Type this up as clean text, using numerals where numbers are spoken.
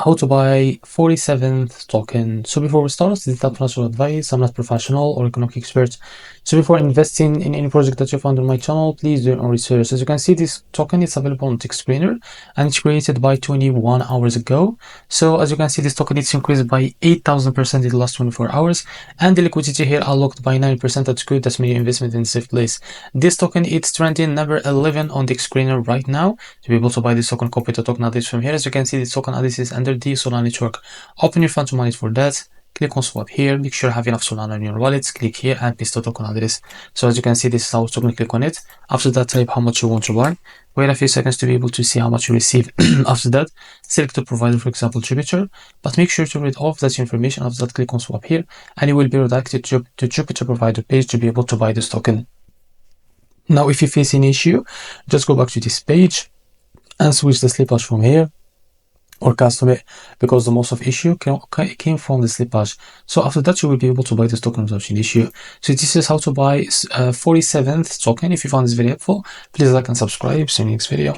how to buy 47th token. So before we start, this is not financial advice. I'm not professional or economic expert. So before investing in any project that you found on my channel, please do your own research. As you can see, this token is available on Tech Screener and it's created by 21 hours ago. So as you can see, this token is increased by 8,000% in the last 24 hours, and the liquidity here unlocked by 9%. That's good. That's many investment in a safe place. This token is trending number 11 on Tech Screener right now. To be able to buy this token, copy the token address from here. As you can see, this token address is under the Solana network. Open your fund to manage for that. Click on swap here. Make sure you have enough Solana in your wallet. Click here and paste the token address. So as you can see, this is how to click on it. After that, type how much you want to buy. Wait a few seconds to be able to see how much you receive. After that, select the provider, for example, Jupiter, but make sure to read all of that information. After that, click on swap here, and you will be redirected to Jupiter provider page to be able to buy this token. Now, if you face an issue, just go back to this page and switch the slippage from here or custom it, because the most of issue came from the slippage. So after that, you will be able to buy this token without an issue. So this is how to buy 47th token. If you found this very helpful, please like and subscribe. See you in the next video.